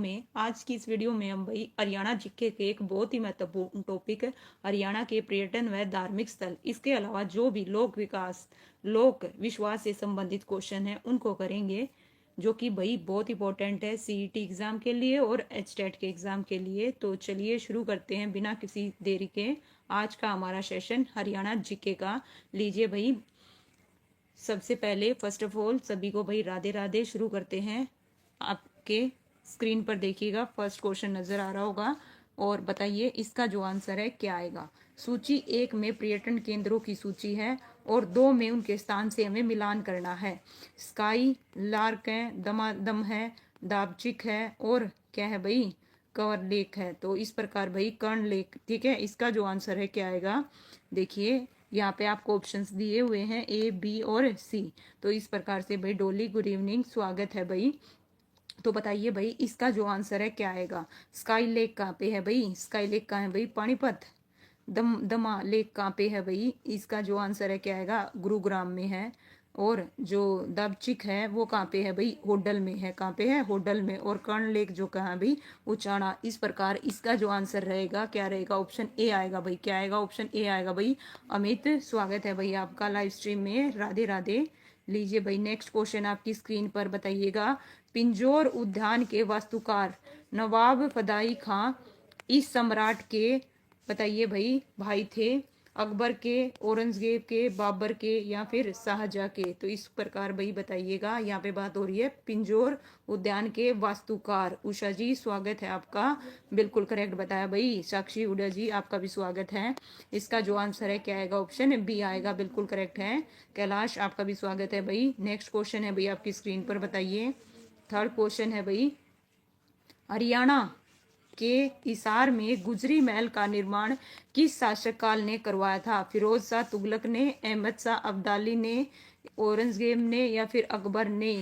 में आज की इस वीडियो में हम भाई हरियाणा जीके के एक बहुत ही महत्वपूर्ण टॉपिक है हरियाणा के पर्यटन व धार्मिक स्थल, इसके अलावा जो भी लोक विकास लोक विश्वास से संबंधित क्वेश्चन है उनको करेंगे, जो कि भाई बहुत इंपॉर्टेंट है सीईटी एग्जाम के लिए और एचटेट के एग्जाम के लिए। तो चलिए शुरू करते हैं बिना किसी देरी के आज का हमारा सेशन हरियाणा जीके का। लीजिए भाई, सबसे पहले फर्स्ट ऑफ ऑल सभी को भाई राधे राधे। शुरू करते हैं। आपके स्क्रीन पर देखिएगा फर्स्ट क्वेश्चन नजर आ रहा होगा और बताइए इसका जो आंसर है क्या आएगा। सूची 1 में पर्यटन केंद्रों की सूची है और 2 में उनके स्थान से हमें मिलान करना है। स्काई लार्क है, दमादम है, दाबचिक है और क्या है भाई, कवर लेक है। तो इस प्रकार भाई कर्ण लेक, ठीक है। इसका जो आंसर है क्या आएगा, देखिए यहाँ पे आपको ऑप्शंस दिए हुए हैं ए बी और सी। तो इस प्रकार से भाई डोली गुड इवनिंग, स्वागत है भाई। तो बताइए भाई इसका जो आंसर है क्या आएगा। स्काई लेक कहाँ पे है भाई, स्काई लेक कहाँ है भाई, पानीपत। दमा लेक कहाँ पे है भाई, इसका जो आंसर है क्या आएगा, गुरुग्राम में है। और जो दबचिक है वो कहाँ पे है भाई, होडल में है। कहाँ पे है, होडल में। और कर्ण लेक जो कहाँ है भाई, उचाना। इस प्रकार इसका जो आंसर रहेगा क्या रहेगा, ऑप्शन ए आएगा भाई। क्या आएगा, ऑप्शन ए आएगा भाई। अमित, स्वागत है भाई आपका लाइव स्ट्रीम में, राधे राधे। लीजिए भाई नेक्स्ट क्वेश्चन आपकी स्क्रीन पर बताइएगा। पिंजौर उद्यान के वास्तुकार नवाब फदाई खां इस सम्राट के, बताइए भाई थे। अकबर के, औरंगजेब के, बाबर के या फिर शाहजहां के। तो इस प्रकार भाई बताइएगा। यहाँ पे बात हो रही है पिंजौर उद्यान के वास्तुकार। उषा जी स्वागत है आपका, बिल्कुल करेक्ट बताया भाई। साक्षी उड़िया जी आपका भी स्वागत है। इसका जो आंसर है क्या आएगा, ऑप्शन बी आएगा, बिल्कुल करेक्ट है। कैलाश आपका भी स्वागत है भाई। नेक्स्ट क्वेश्चन है भाई आपकी स्क्रीन पर, बताइए। थर्ड क्वेश्चन है भाई, हरियाणा के हिसार में गुजरी महल का निर्माण किस शासक काल ने करवाया था। फिरोज शाह तुगलक ने, अहमद शाह अब्दाली ने, औरंगजेब ने या फिर अकबर ने।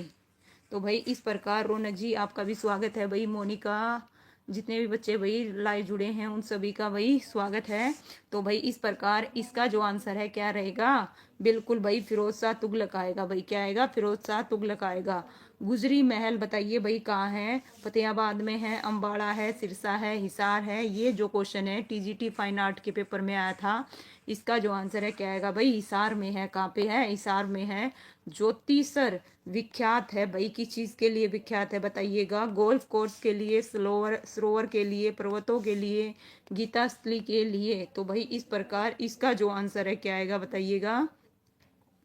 तो भाई इस प्रकार रौनक जी आपका भी स्वागत है भाई। मोनिका, जितने भी बच्चे भाई लाइव जुड़े हैं उन सभी का भाई स्वागत है। तो भाई इस प्रकार इसका जो आंसर है क्या रहेगा, बिल्कुल भाई फिरोज शाह तुगलक आएगा भाई। क्या आएगा, फिरोज शाह तुगलक आएगा। गुजरी महल बताइए भाई कहाँ है, फतेहाबाद में है, अंबाड़ा है, सिरसा है, हिसार है। ये जो क्वेश्चन है टीजीटी फाइन आर्ट के पेपर में आया था, इसका जो आंसर है क्या आएगा भाई, हिसार में है। कहाँ पे है, हिसार में है। ज्योतिसर विख्यात है भाई, किस चीज के लिए विख्यात है बताइएगा। गोल्फ कोर्स के लिए, सरोवर सरोवर के लिए, पर्वतों के लिए, गीता स्थली के लिए। तो भाई इस प्रकार इसका जो आंसर है क्या आएगा बताइएगा।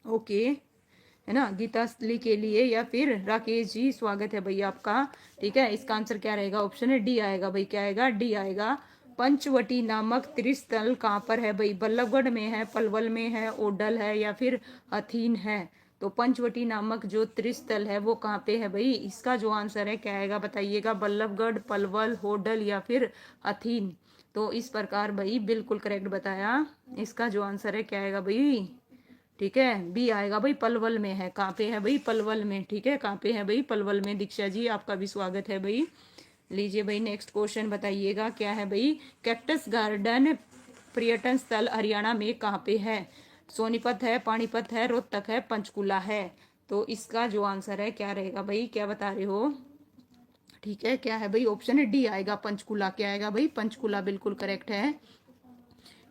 ओके, है ना, गीता स्थली के लिए। या फिर राकेश जी स्वागत है भाई आपका, ठीक है। इसका आंसर क्या रहेगा, ऑप्शन है डी आएगा भाई। क्या आएगा, डी आएगा। पंचवटी नामक त्रिस्थल कहाँ पर है भाई, बल्लभगढ़ में है, पलवल में है, ओडल है या फिर हथीन है। तो पंचवटी नामक जो त्रिस्थल है वो कहाँ पे है भाई, इसका जो आंसर है क्या आएगा बताइएगा। बल्लभगढ़, पलवल, होडल या फिर हथीन। तो इस प्रकार भाई बिल्कुल करेक्ट बताया। इसका जो आंसर है क्या आएगा भाई, ठीक है, बी आएगा भाई, पलवल में है। कहाँ पे है भाई, पलवल में, ठीक है। कहाँ पे है भाई, पलवल में। दीक्षा जी आपका भी स्वागत है भाई। लीजिए भाई नेक्स्ट क्वेश्चन बताइएगा क्या है भाई। कैक्टस गार्डन पर्यटन स्थल हरियाणा में कहाँ पे है। सोनीपत है, पानीपत है, रोहतक है, पंचकुला है। तो इसका जो आंसर है क्या रहेगा भाई, क्या बता रहे हो, ठीक है। क्या है भाई, ऑप्शन है डी आएगा, पंचकुला। क्या आएगा भाई, पंचकुला, बिल्कुल करेक्ट है।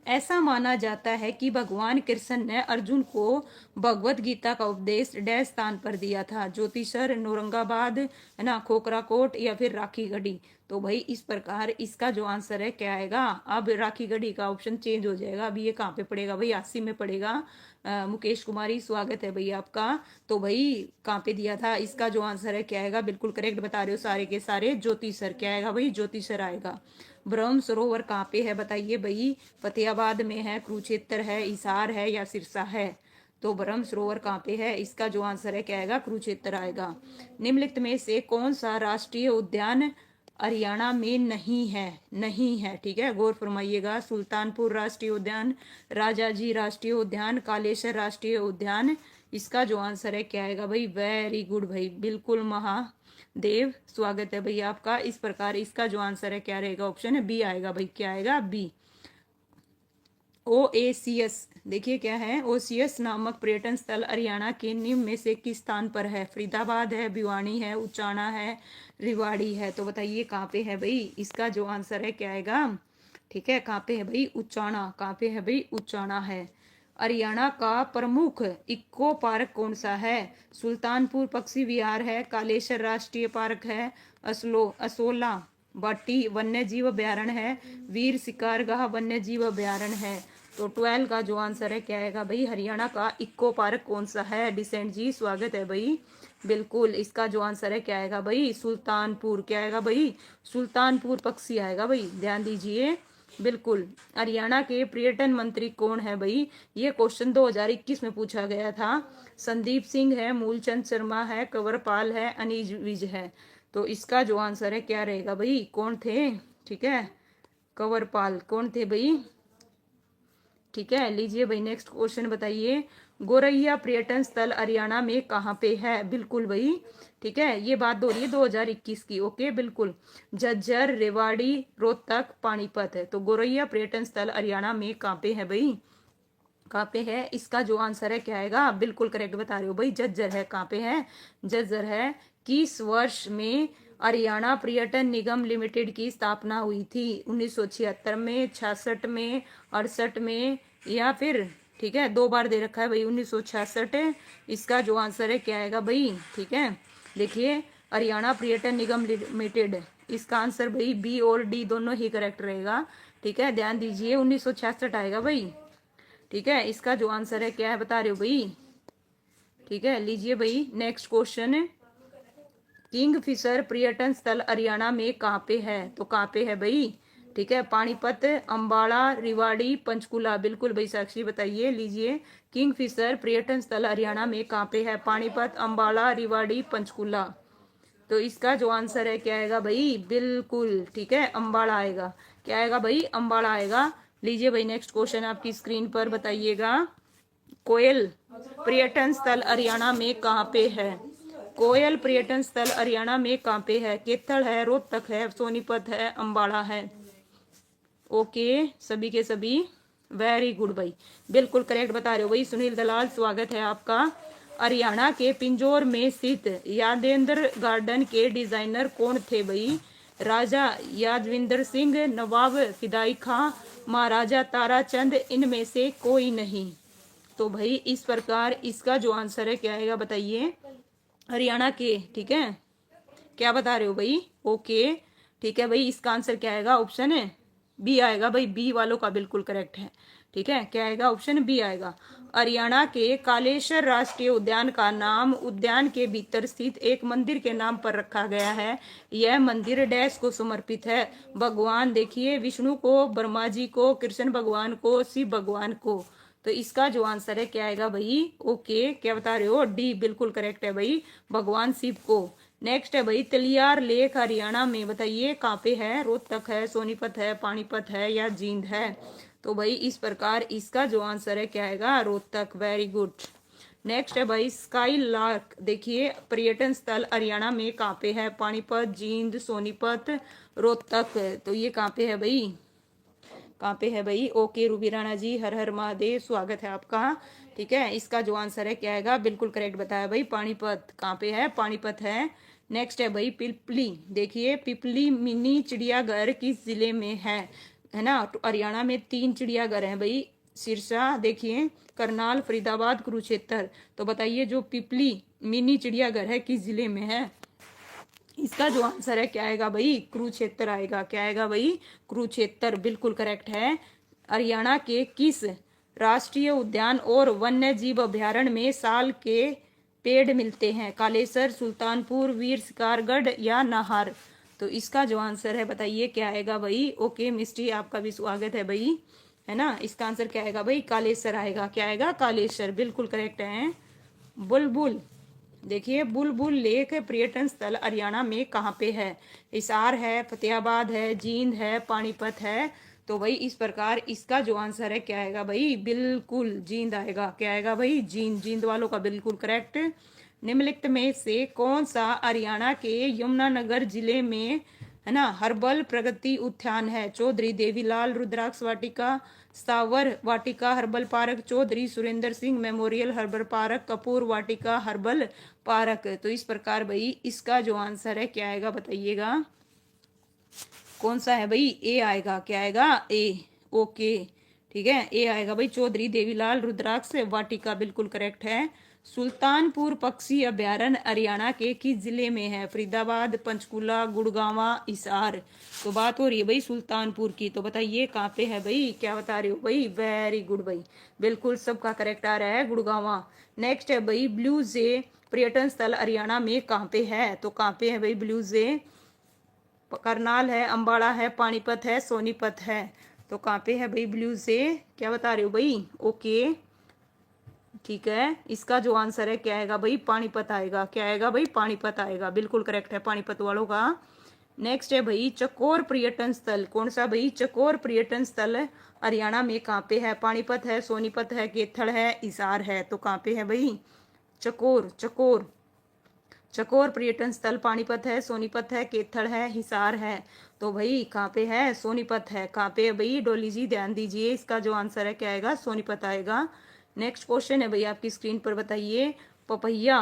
ऐसा माना जाता है कि भगवान कृष्ण ने अर्जुन को भगवत गीता का उपदेश डैश स्थान पर दिया था। ज्योतिषर, नौरंगाबाद, है ना, खोखराकोट या फिर राखी गढ़ी। तो भाई इस प्रकार इसका जो आंसर है क्या आएगा। अब राखी गढ़ी का ऑप्शन चेंज हो जाएगा। अभी ये कहाँ पे पड़ेगा भाई, 80 में पड़ेगा। मुकेश कुमारी स्वागत है भाई आपका। तो भाई कहाँ पे दिया था, इसका जो आंसर है क्या आएगा, बिल्कुल करेक्ट बता रहे हो सारे के सारे। ज्योतिषर, क्या आएगा भाई, ज्योतिषर आएगा। ब्रह्म सरोवर कहाँ पे है बताइए भाई, फतेहाबाद में है, कुरुक्षेत्र है, हिसार है या सिरसा है। तो ब्रह्म सरोवर कहाँ पे है, इसका जो आंसर है क्या आएगा, कुरुक्षेत्र आएगा। निम्नलिखित में से कौन सा राष्ट्रीय उद्यान हरियाणा में नहीं है, नहीं है, ठीक है, गौर फरमाइएगा। सुल्तानपुर राष्ट्रीय उद्यान, राजाजी राष्ट्रीय उद्यान, कालेश्वर राष्ट्रीय उद्यान। इसका जो आंसर है क्या आएगा भाई, वेरी गुड भाई, बिल्कुल महादेव स्वागत है भाई आपका। इस प्रकार इसका जो आंसर है क्या रहेगा, ऑप्शन है बी आएगा भाई। क्या आएगा, बी। ओएसियस, देखिए क्या है, ओसियस नामक पर्यटन स्थल हरियाणा के निम्न में से किस स्थान पर है? फरीदाबाद है, भिवानी है, उचाना है, रिवाड़ी है। तो बताइए कहाँ पे है भाई? इसका जो आंसर है क्या आएगा? ठीक है, कहाँ पे है भाई? उचाना। कहाँ पे है भाई? उचाना है। हरियाणा का प्रमुख इको पार्क कौन सा है? सुल्तानपुर पक्षी विहार है, कालेश्वर राष्ट्रीय पार्क है, असोला बाटी वन्य जीव अभ्यारण्य है, वीर शिकारगाह वन्य जीव अभ्यारण्य है। तो 12 का जो आंसर है क्या आएगा भाई? हरियाणा का इको पार्क कौन सा है? डिसेंट जी स्वागत है भाई। बिल्कुल, इसका जो आंसर है क्या आएगा भाई? सुल्तानपुर। क्या आएगा भाई? सुल्तानपुर पक्षी आएगा भाई, ध्यान दीजिए। बिल्कुल। हरियाणा के पर्यटन मंत्री कौन है भाई? ये क्वेश्चन 2021 में पूछा गया था। संदीप सिंह है, मूलचंद शर्मा है, कंवरपाल है, अनीज विज है। तो इसका जो आंसर है क्या रहेगा भाई? कौन थे? ठीक है, कंवरपाल। कौन थे भाई? ठीक है, लीजिए भाई नेक्स्ट क्वेश्चन बताइए। गोरैया पर्यटन स्थल हरियाणा में कहाँ पे है? बिल्कुल भाई, ठीक है, ये बात हो रही है 2021 की। ओके, बिल्कुल। झज्जर, रेवाड़ी, रोहतक, पानीपत है। तो गोरैया पर्यटन स्थल हरियाणा में कहाँ पे है भाई? कहाँ पे है? इसका जो आंसर है क्या आएगा? बिल्कुल करेक्ट बता रहे हो भाई, झज्जर है। कहाँ पे है? झज्जर है। किस वर्ष में हरियाणा पर्यटन निगम लिमिटेड की स्थापना हुई थी? 1976 में, 66 में, 68 में, या फिर, ठीक है, 2 बार दे रखा है भाई, 1966। इसका जो आंसर है क्या आएगा भाई? ठीक है, देखिए, हरियाणा पर्यटन निगम लिमिटेड, इसका आंसर भाई बी और डी दोनों ही करेक्ट रहेगा। ठीक है, ध्यान दीजिए, 1966 आएगा भाई। ठीक है, इसका जो आंसर है क्या है बता रहे हो भाई? ठीक है, लीजिए भाई नेक्स्ट क्वेश्चन। किंग फिशर पर्यटन स्थल हरियाणा में कहाँ पे है? तो कहाँ पे है भाई? ठीक है, पानीपत, अंबाला, रिवाड़ी, पंचकुला। बिल्कुल भाई साक्षी बताइए, लीजिए, किंग फिशर पर्यटन स्थल हरियाणा में कहाँ पे है? पानीपत, अंबाला, रिवाड़ी, पंचकुला। तो इसका जो आंसर है क्या आएगा भाई? बिल्कुल, ठीक है, अंबाला आएगा। क्या आएगा भाई? अंबाला आएगा। लीजिए भाई नेक्स्ट क्वेश्चन आपकी स्क्रीन पर बताइएगा। कोयल पर्यटन स्थल हरियाणा में कहाँ पे है? कोयल पर्यटन स्थल हरियाणा में कहाँ पे है? केथल है, रोहतक है, सोनीपत है, अंबाला है। ओके, सभी के सभी वेरी गुड भाई, बिल्कुल करेक्ट बता रहे हो भाई। सुनील दलाल स्वागत है आपका। हरियाणा के पिंजौर में स्थित यादेंद्र गार्डन के डिजाइनर कौन थे भाई? राजा यादविंदर सिंह, नवाब फिदाई खां, महाराजा ताराचंद, इनमें से कोई नहीं। तो भाई इस प्रकार इसका जो आंसर है क्या आएगा बताइए? हरियाणा के, ठीक है, क्या बता रहे हो भाई? ओके, ठीक है भाई, इसका आंसर क्या आएगा? ऑप्शन है बी आएगा भाई, बी वालों का बिल्कुल करेक्ट है। ठीक है, क्या आएगा? ऑप्शन बी आएगा। हरियाणा के कालेश्वर राष्ट्रीय उद्यान का नाम उद्यान के भीतर स्थित एक मंदिर के नाम पर रखा गया है। यह मंदिर डैश को समर्पित है? भगवान, देखिए, विष्णु को, ब्रह्मा जी को, कृष्ण भगवान को, शिव भगवान को। तो इसका जो आंसर है क्या आएगा भाई? ओके, क्या बता रहे हो? डी बिल्कुल करेक्ट है भाई, भगवान शिव को। नेक्स्ट है भाई, तलियार लेक हरियाणा में बताइए कहाँ पे है? रोहतक है, सोनीपत है, पानीपत है, या जींद है? तो भाई इस प्रकार इसका जो आंसर है क्या आएगा? रोहतक। Very good. नेक्स्ट है भाई, स्काई लार्क, देखिए, पर्यटन स्थल हरियाणा में कहाँ पे है? पानीपत, जींद, सोनीपत, रोहतक। तो ये कहाँ पे है भाई? कहाँ पे है भाई? ओके, रूबी राणा जी, हर हर महादेव, स्वागत है आपका। ठीक है, इसका जो आंसर है क्या आएगा? बिल्कुल करेक्ट बताया भाई, पानीपत। कहाँ पे है? पानीपत है। नेक्स्ट है भाई, पिपली, देखिए, पिपली मिनी चिड़ियाघर किस जिले में है ना? तो हरियाणा में 3 चिड़ियाघर हैं भाई, सिरसा, देखिए, करनाल, फरीदाबाद, कुरुक्षेत्र। तो बताइए जो पिपली मिनी चिड़ियाघर है किस जिले में है? इसका जो आंसर है क्या आएगा भाई? कुरुक्षेत्र आएगा। क्या आएगा भाई? कुरुक्षेत्र, बिल्कुल करेक्ट है। हरियाणा के किस राष्ट्रीय उद्यान और वन्य जीव अभ्यारण्य में साल के पेड़ मिलते हैं? कालेसर, सुल्तानपुर, वीर शिकारगढ़, या नाहर? तो इसका जो आंसर है बताइए क्या आएगा भाई? ओके मिस्टी, आपका भी स्वागत है भाई, है ना? इसका आंसर क्या आएगा भाई? कालेसर आएगा। क्या आएगा? कालेसर, बिल्कुल करेक्ट है। बुलबुल, देखिए, बुलबुल लेक पर्यटन स्थल हरियाणा में कहाँ पे है? हिसार है, फतेहाबाद है, जींद है, पानीपत है। तो भाई इस प्रकार इसका जो आंसर है क्या आएगा भाई? बिल्कुल जींद आएगा। क्या आएगा भाई? जींद। जींद वालों का बिल्कुल करेक्ट। निम्नलिखित में से कौन सा हरियाणा के यमुनानगर जिले में है ना। हर्बल प्रगति उद्यान है, Chaudhary Devilal Rudraksh Vatika, Sthavar Vatika herbal park, Chaudhary Surendra Singh memorial herbal park, Kapoor Vatika herbal park. तो इस प्रकार भाई इसका जो आंसर है क्या आएगा बताइएगा, कौन सा है भाई, ए आएगा, क्या आएगा, ए। ओके ठीक है, ए आएगा भाई, चौधरी देवीलाल रुद्राक्ष वाटिका बिल्कुल करेक्ट है। सुल्तानपुर पक्षी अभ्यारण्य हरियाणा के किस जिले में है, फरीदाबाद, पंचकुला, गुड़गांवा, हिसार। तो बात हो रही है भाई सुल्तानपुर की, तो बताइए कहाँ पे है भाई, क्या बता रहे हो भाई, वेरी गुड भाई, बिल्कुल सबका करेक्ट आ रहा है, गुड़गांवा। नेक्स्ट है भाई ब्लू जे पर्यटन स्थल हरियाणा में कहाँ पे है, तो कहाँ पे है भाई ब्लू जे, करनाल है, अंबाला है, पानीपत है, सोनीपत है। तो कहाँ पे है भाई ब्लू से, क्या बता रहे हो भाई, ओके ठीक है, इसका जो आंसर है क्या आएगा भाई, पानीपत आएगा, क्या आएगा भाई, पानीपत आएगा, बिल्कुल करेक्ट है पानीपत वालों का। नेक्स्ट है भाई चकोर पर्यटन स्थल, कौन सा भाई, चकोर पर्यटन स्थल हरियाणा में कहाँ पे है, पानीपत है, सोनीपत है, केथड़ है, हिसार है। तो कहाँ पे है भाई चकोर, चकोर चकोर पर्यटन स्थल पानीपत है, सोनीपत है, केथड़ है, हिसार है। तो भाई कहाँ पे है, सोनीपत है, कहाँ पे है भाई, डोली जी ध्यान दीजिए, इसका जो आंसर है क्या आएगा, सोनीपत आएगा। नेक्स्ट क्वेश्चन है भाई आपकी स्क्रीन पर, बताइए पपैया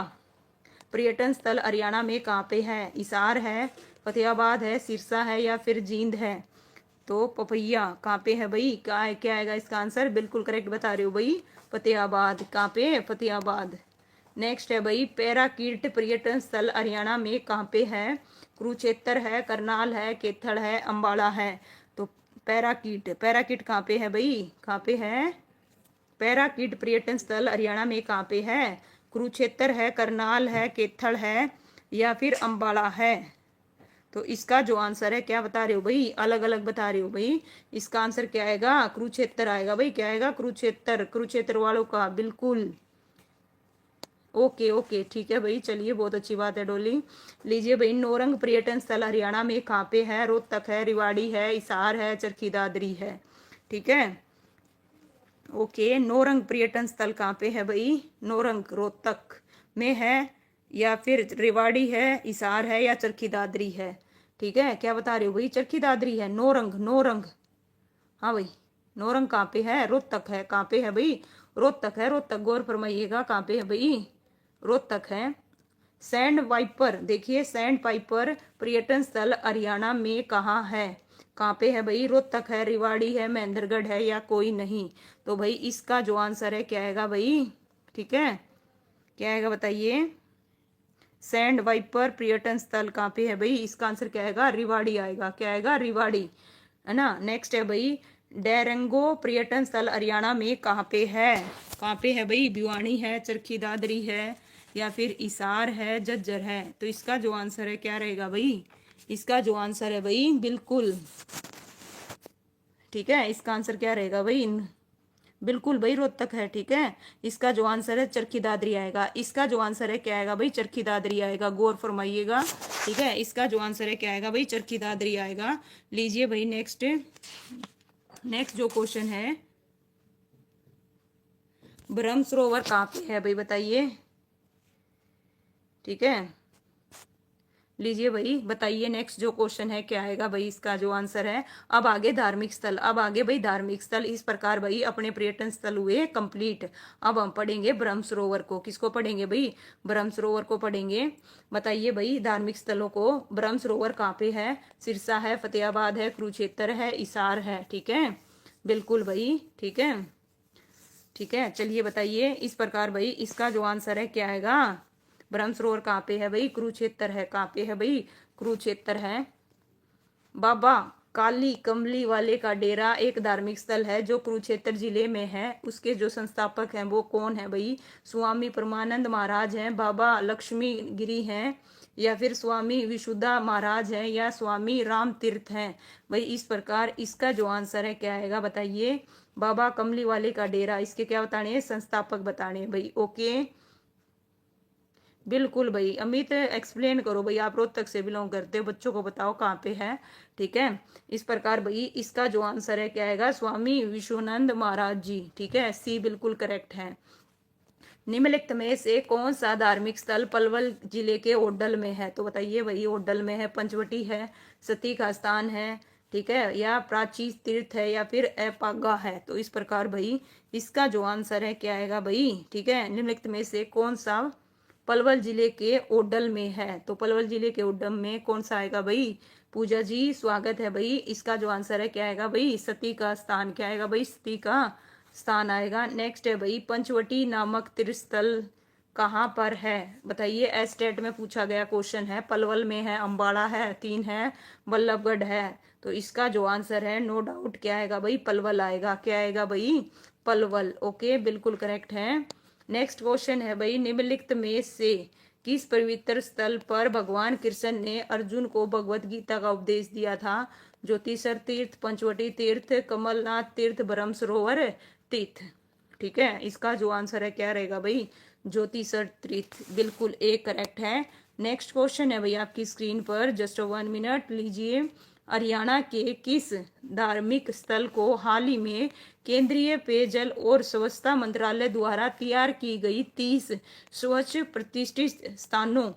पर्यटन स्थल हरियाणा में कहाँ पे है, हिसार है, फतेहाबाद है, सिरसा है, या फिर जींद है। तो पपैया कहाँ पे है भाई, क्या आएगा इसका आंसर, बिल्कुल करेक्ट बता रहे हो भाई, फतेहाबाद, कहाँ पे, फतेहाबाद। नेक्स्ट है भाई पैराकीट पर्यटन स्थल हरियाणा में कहाँ पे है, कुरुक्षेत्र है, करनाल है, केथड़ है, अंबाला है। तो पैराकीट, पैराकीट कहाँ पे है भाई, कहाँ पे है, पैराकीट पर्यटन स्थल हरियाणा में कहाँ पे है, कुरुक्षेत्र है, करनाल है, केथड़ है, या फिर अंबाला है। तो इसका जो आंसर है क्या बता रहे हो भाई, अलग अलग बता रहे हो भाई, इसका आंसर क्या आएगा, कुरुक्षेत्र आएगा भाई, क्या आएगा, कुरुक्षेत्र, कुरुक्षेत्र वालों का बिल्कुल ओके ओके ठीक है भाई, चलिए बहुत अच्छी बात है डोली। लीजिए भाई नौरंग पर्यटन स्थल हरियाणा में कहाँ पे है, रोहतक है, रिवाड़ी है, हिसार है, चरखी दादरी है। ठीक है ओके, नौरंग पर्यटन स्थल कहाँ पे है भाई, नौरंग रोहतक में है, या फिर रेवाड़ी है, हिसार है, या चरखी दादरी है। ठीक है, क्या बता रहे हो भाई, चरखी दादरी है, नौरंग, नौरंग, हाँ भाई नौरंग कहाँ पे है, रोहतक है, कहाँ पे है भाई, रोहतक है, रोहतक, गौर फरमाइएगा कहाँ पे है भाई, रोहतक है। सैंड वाइपर, देखिए सैंड पाइपर पर्यटन स्थल हरियाणा में कहाँ है, कहाँ पे है भाई, रोहतक है, रिवाड़ी है, महेंद्रगढ़ है, या कोई नहीं। तो भाई इसका जो आंसर है क्या आएगा भाई, ठीक है क्या आएगा बताइए, सैंड वाइपर पर्यटन स्थल कहाँ पे है भाई, इसका आंसर क्या आएगा, रिवाड़ी आएगा, क्या आएगा, रिवाड़ी, है ना। नेक्स्ट है भाई डेरंगो पर्यटन स्थल हरियाणा में कहाँ पे है, कहाँ पे है भाई, भिवानी है, चरखी दादरी है, या फिर हिसार है, झज्जर है। तो इसका जो आंसर है क्या रहेगा भाई, इसका जो आंसर है भाई बिल्कुल ठीक है, इसका आंसर क्या रहेगा भाई, बिल्कुल भाई रोहतक है। ठीक है, इसका जो आंसर है चरखी दादरी आएगा, इसका जो आंसर है क्या आएगा भाई, चरखी दादरी आएगा, गौर फरमाइएगा। ठीक है, इसका जो आंसर है क्या आएगा भाई, चरखी दादरी आएगा। लीजिए भाई नेक्स्ट, नेक्स्ट जो क्वेश्चन है, ब्रह्म सरोवर कहाँ पे है भाई बताइए। ठीक है, लीजिए भाई बताइए नेक्स्ट जो क्वेश्चन है क्या आएगा भाई, इसका जो आंसर है। अब आगे धार्मिक स्थल, अब आगे भाई धार्मिक स्थल, इस प्रकार भाई अपने पर्यटन स्थल हुए कंप्लीट। अब हम पढ़ेंगे ब्रह्म सरोवर को, किसको पढ़ेंगे भाई, ब्रह्म सरोवर को पढ़ेंगे। बताइए भाई धार्मिक स्थलों को, ब्रह्म सरोवर कहाँ पे है, सिरसा है, फतेहाबाद है, कुरुक्षेत्र है, हिसार है। ठीक है बिल्कुल भाई, ठीक है ठीक है, चलिए बताइए इस प्रकार भाई इसका जो आंसर है क्या आएगा, ब्रह्म सरोवर कहाँ पे है भाई, कुरुक्षेत्र है, कहाँ पे है भाई, कुरुक्षेत्र है। बाबा काली कमली वाले का डेरा एक धार्मिक स्थल है जो कुरुक्षेत्र जिले में है, उसके जो संस्थापक हैं वो कौन है भाई, स्वामी परमानंद महाराज हैं, बाबा लक्ष्मी गिरी हैं, या फिर स्वामी विशुद्धा महाराज हैं, या स्वामी राम तीर्थ हैं। भाई इस प्रकार इसका जो आंसर है क्या आएगा बताइए, बाबा कमली वाले का डेरा, इसके क्या बताने हैं, संस्थापक बताने हैं भाई। ओके बिल्कुल भाई, अमित एक्सप्लेन करो भाई, आप रोहतक से बिलोंग करते हो, बच्चों को बताओ कहाँ पे है। ठीक है, इस प्रकार भाई इसका जो आंसर है क्या आएगा, स्वामी विश्वानंद महाराज जी। ठीक है, सी बिल्कुल करेक्ट है। निम्नलिखित में से कौन सा धार्मिक स्थल पलवल जिले के ओडल में है? तो बताइए भाई, ओडल में है, पंचवटी है, सती का स्थान है, ठीक है, या प्राची तीर्थ है, या फिर एपागा है। तो इस प्रकार भाई इसका जो आंसर है क्या आएगा भाई, ठीक है, निम्नलिखित में से कौन सा पलवल जिले के ओडल में है? तो पलवल जिले के ओडल में कौन सा आएगा भाई? पूजा जी स्वागत है भाई। इसका जो आंसर है क्या आएगा भाई? सती का स्थान। क्या आएगा भाई? सती का स्थान आएगा। नेक्स्ट है भाई, पंचवटी नामक तीर्थस्थल कहाँ पर है? बताइए, एस्टेट में पूछा गया क्वेश्चन है। पलवल में है, अंबाड़ा है, 3 है, बल्लभगढ़ है। तो इसका जो आंसर है नो डाउट क्या आएगा भाई? पलवल आएगा। क्या आएगा भाई? पलवल। ओके, बिल्कुल करेक्ट है। नेक्स्ट क्वेश्चन है भाई, निम्नलिखित में से किस पवित्र स्थल पर भगवान कृष्ण ने अर्जुन को भगवत गीता का उपदेश दिया था? ज्योतिषर तीर्थ, पंचवटी तीर्थ, कमलनाथ तीर्थ, ब्रह्म सरोवर तीर्थ। ठीक है, इसका जो आंसर है क्या रहेगा भाई? ज्योतिषर तीर्थ। बिल्कुल एक करेक्ट है। नेक्स्ट क्वेश्चन है भाई आपकी स्क्रीन पर, जस्ट 1 मिनट लीजिए। हरियाणा के किस धार्मिक स्थल को हाल ही में केंद्रीय पेयजल और स्वच्छता मंत्रालय द्वारा तैयार की गई 30 स्वच्छ प्रतिष्ठित स्थानों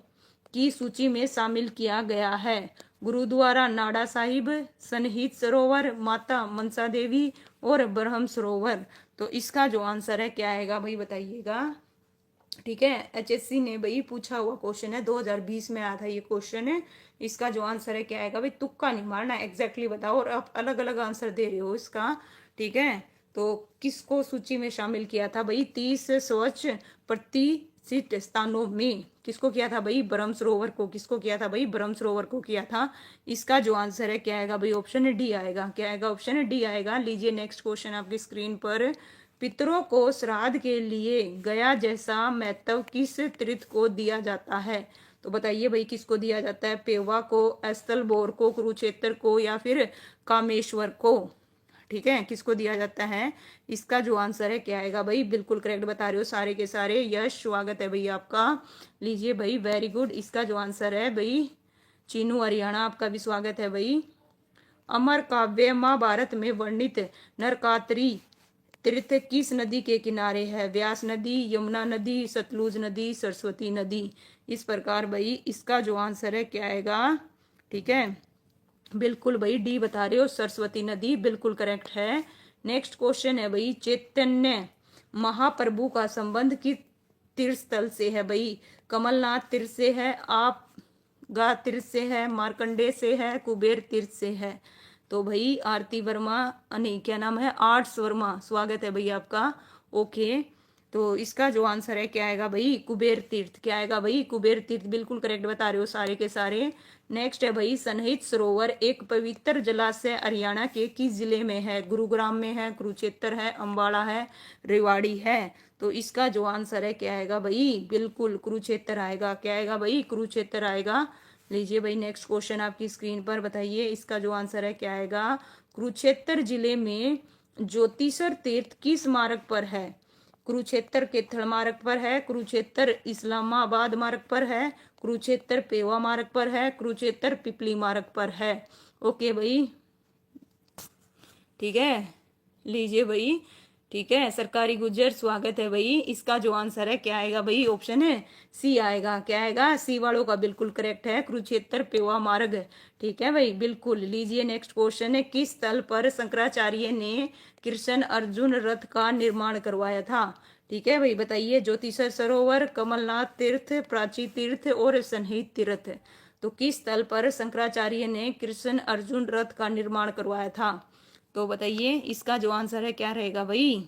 की सूची में शामिल किया गया है? गुरुद्वारा नाडा साहिब, सनहित सरोवर, माता मनसा देवी और ब्रह्म सरोवर। तो इसका जो आंसर है क्या आएगा भाई? बताइएगा। ठीक है, एचएससी ने भाई पूछा हुआ क्वेश्चन है, 2020 में आया था ये क्वेश्चन है। इसका जो आंसर है क्या आएगा भाई? तुक्का नहीं मारना, एग्जैक्टली बताओ। और आप अलग अलग आंसर दे रहे हो इसका। ठीक है, तो किसको सूची में शामिल किया था भाई? 30 स्वच्छ प्रतिष्ठित स्थानों में किसको किया था भाई? ब्रह्म सरोवर को। किसको किया था भाई? ब्रह्म सरोवर को किया था। इसका जो आंसर है क्या आएगा भाई? ऑप्शन डी आएगा। क्या आएगा? ऑप्शन डी आएगा। लीजिए नेक्स्ट क्वेश्चन आपकी स्क्रीन पर। पितरों को श्राद्ध के लिए गया जैसा महत्व किस तीर्थ को दिया जाता है? तो बताइए भाई, किसको दिया जाता है? पेवा को, स्थलबोर को, कुरुक्षेत्र को, या फिर कामेश्वर को? ठीक है, किसको दिया जाता है? इसका जो आंसर है क्या आएगा भाई? बिल्कुल करेक्ट बता रहे हो सारे के सारे। यश स्वागत है भाई आपका। लीजिए भाई, वेरी गुड। इसका जो आंसर है भाई, चीनू हरियाणा, आपका भी स्वागत है भाई। अमर काव्य महाभारत में वर्णित नरकात्री तीर्थ किस नदी के किनारे है? व्यास नदी, यमुना नदी, सतलुज नदी, सरस्वती नदी। इस प्रकार भाई इसका जो आंसर है क्या आएगा? ठीक है, बिल्कुल भाई डी बता रहे हो, सरस्वती नदी। बिल्कुल करेक्ट है। नेक्स्ट क्वेश्चन है भाई, चैतन्य महाप्रभु का संबंध किस तीर्थ स्थल से है भाई? कमलनाथ तीर्थ से है, आप गा तीर्थ से है, मार्कंडे से है, कुबेर तीर्थ से है? तो भाई आरती वर्मा, नहीं क्या नाम है, आर्ट्स वर्मा, स्वागत है भाई आपका। ओके, तो इसका जो आंसर है क्या आएगा भाई? कुबेर तीर्थ। क्या आएगा भाई? कुबेर तीर्थ। बिल्कुल करेक्ट बता रहे हो सारे के सारे। नेक्स्ट है भाई, सनहित सरोवर एक पवित्र जलाशय हरियाणा के किस जिले में है? गुरुग्राम में है, कुरुक्षेत्र है, अंबाला है, रेवाड़ी है? तो इसका जो आंसर है क्या आएगा भाई? बिल्कुल कुरुक्षेत्र आएगा। क्या आएगा भाई? कुरुक्षेत्र आएगा। लीजिए भाई नेक्स्ट क्वेश्चन आपकी स्क्रीन पर, बताइए इसका जो आंसर है क्या आएगा? कुरुक्षेत्र जिले में ज्योतिषर तीर्थ किस मार्ग पर है? कुरुक्षेत्र केथल मार्ग पर है, कुरुक्षेत्र इस्लामाबाद मार्ग पर है, कुरुक्षेत्र पेवा मार्ग पर है, कुरुक्षेत्र पिपली मार्ग पर है? ओके भाई, ठीक है, लीजिए भाई, ठीक है, सरकारी गुज्जर स्वागत है भाई। इसका जो आंसर है क्या आएगा भाई? ऑप्शन है सी आएगा। क्या आएगा? सी वालों का बिल्कुल करेक्ट है, कुरुक्षेत्र पेवा मार्ग। ठीक है भाई, बिल्कुल। लीजिए नेक्स्ट क्वेश्चन है, किस स्थल पर शंकराचार्य ने कृष्ण अर्जुन रथ का निर्माण करवाया था? ठीक है भाई, बताइए। ज्योतिषर सरोवर, कमलनाथ तीर्थ, प्राची तीर्थ और सनहित तीर्थ। तो किस स्थल पर शंकराचार्य ने कृष्ण अर्जुन रथ का निर्माण करवाया था? तो बताइए इसका जो आंसर है क्या रहेगा भाई?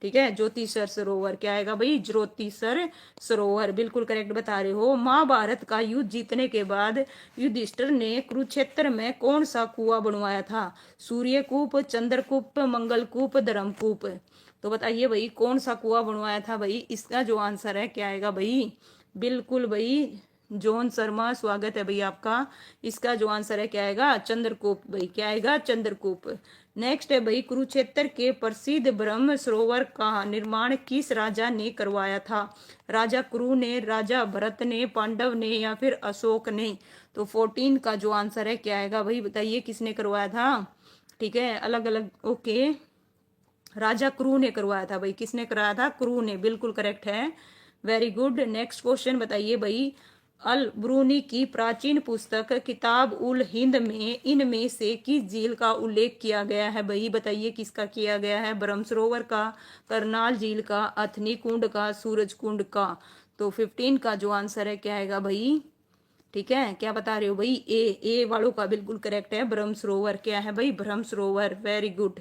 ठीक है, ज्योतिषर सरोवर। क्या आएगा भाई? ज्योतिषर सरोवर। बिल्कुल करेक्ट बता रहे हो। महाभारत का युद्ध जीतने के बाद युधिष्ठिर ने कुरुक्षेत्र में कौन सा कुआं बनवाया था? सूर्यकूप, चंद्रकूप, मंगलकूप, धर्मकूप। तो बताइए भाई कौन सा कुआं बनवाया था भाई? इसका जो आंसर है क्या आएगा भाई? बिल्कुल भाई जॉन शर्मा, स्वागत है भाई आपका। इसका जो आंसर है क्या आएगा? चंद्रकूप भाई। क्या आएगा? चंद्रकूप। नेक्स्ट है भाई, कुरुक्षेत्र के प्रसिद्ध ब्रह्म सरोवर का निर्माण किस राजा ने करवाया था? राजा कुरु ने, राजा भरत ने, पांडव ने, या फिर अशोक ने? तो 14 का जो आंसर है क्या आएगा भाई? बताइए किसने करवाया था? ठीक है, अलग अलग। ओके, राजा क्रू ने करवाया था भाई। किसने कराया था? क्रू ने, बिल्कुल करेक्ट है, वेरी गुड। नेक्स्ट क्वेश्चन बताइए भाई, अल ब्रूनी की प्राचीन पुस्तक किताब उल हिंद में इनमें से किस झील का उल्लेख किया गया है भाई? बताइए किसका किया गया है? ब्रह्म सरोवर का, करनाल झील का, अथनी कुंड का, सूरज कुंड का। तो 15 का जो आंसर है क्या आएगा भाई? ठीक है, क्या बता रहे हो भाई? ए वालों का बिल्कुल करेक्ट है, ब्रह्म सरोवर। क्या है भाई? ब्रह्म सरोवर, वेरी गुड।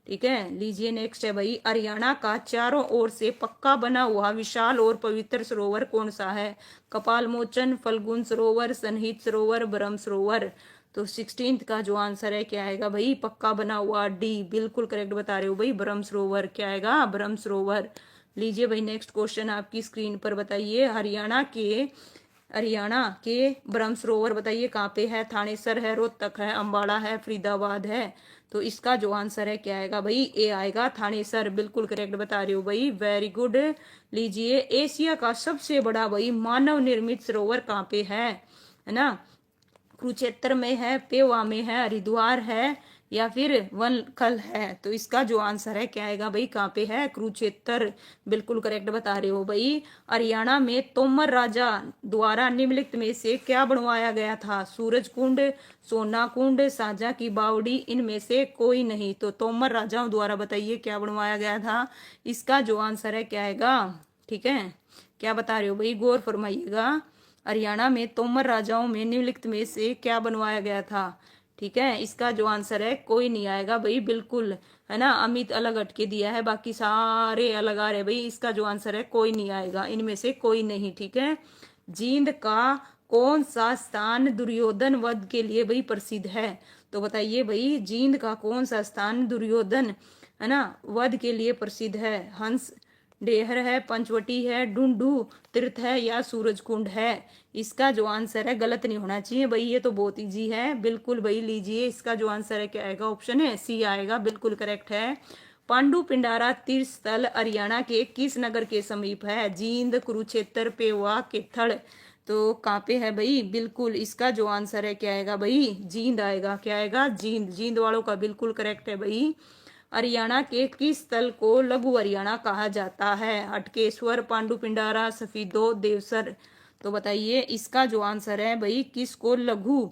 ठीक है, लीजिए नेक्स्ट है भाई, हरियाणा का चारों ओर से पक्का बना हुआ विशाल और पवित्र सरोवर कौन सा है? कपाल मोचन, फल्गुन सरोवर, सनहित सरोवर, ब्रह्म सरोवर। तो 16 का जो आंसर है क्या आएगा भाई? पक्का बना हुआ, डी, बिल्कुल करेक्ट बता रहे हो भाई, ब्रह्म सरोवर। क्या आएगा? ब्रह्म सरोवर। लीजिए भाई नेक्स्ट क्वेश्चन आपकी स्क्रीन पर, बताइए हरियाणा के ब्रह्म सरोवर बताइए कहाँ पे है? थानेसर है, रोहतक है, अंबाला है, फरीदाबाद है। तो इसका जो आंसर है क्या आएगा भाई? ए आएगा, थानेसर, बिल्कुल करेक्ट बता रहे हो भाई, वेरी गुड। लीजिए, एशिया का सबसे बड़ा भाई मानव निर्मित सरोवर कहाँ पे है ना? कुरुक्षेत्र में है, पेवा में है, हरिद्वार है, या फिर वनखल है? तो इसका जो आंसर है क्या आएगा भाई? कहाँ पे है? कुरुक्षेत्र, बिल्कुल करेक्ट बता रहे हो भाई। हरियाणा में तोमर राजा द्वारा निम्नलिखित में से क्या बनवाया गया था? सूरज कुंड, सोना कुंड, साझा की बावड़ी, इनमें से कोई नहीं। तो तोमर राजाओं द्वारा बताइए क्या बनवाया गया था? इसका जो आंसर है क्या आएगा? ठीक है, क्या बता रहे हो भाई? गौर फरमाइएगा। हरियाणा में तोमर राजाओं में निम्नलिखित में से क्या बनवाया गया था? ठीक है, इसका जो आंसर है कोई नहीं आएगा भाई, बिल्कुल, है ना? अमित अलग हटके दिया है, बाकी सारे अलग आ रहे भाई। इसका जो आंसर है कोई नहीं आएगा, इनमें से कोई नहीं। ठीक है, जींद का कौन सा स्थान दुर्योधन वध के लिए भाई प्रसिद्ध है? तो बताइए भाई, जींद का कौन सा स्थान दुर्योधन, है ना, वध के लिए प्रसिद्ध है? हंस डेहर है, पंचवटी है, ढूंढू तीर्थ है, या सूरज कुंड है? इसका जो आंसर है, गलत नहीं होना चाहिए भाई, ये तो बहुत इजी है, बिल्कुल भाई। लीजिए, इसका जो आंसर है क्या आएगा? ऑप्शन है सी आएगा, बिल्कुल करेक्ट है। पांडु पिंडारा तीर्थ स्थल हरियाणा के किस नगर के समीप है? जींद, कुरुक्षेत्र, पेवा, केथड़। तो कहाँ पे है भाई? बिल्कुल, इसका जो आंसर है क्या आएगा भाई? जींद आएगा। क्या आएगा? जींद, जींद वालों का बिल्कुल करेक्ट है भाई। हरियाणा के किस स्थल को लघु हरियाणा कहा जाता है? हटकेश्वर, पांडु पिंडारा, सफीदो, देवसर। तो बताइए इसका जो आंसर है भाई, किसको लघु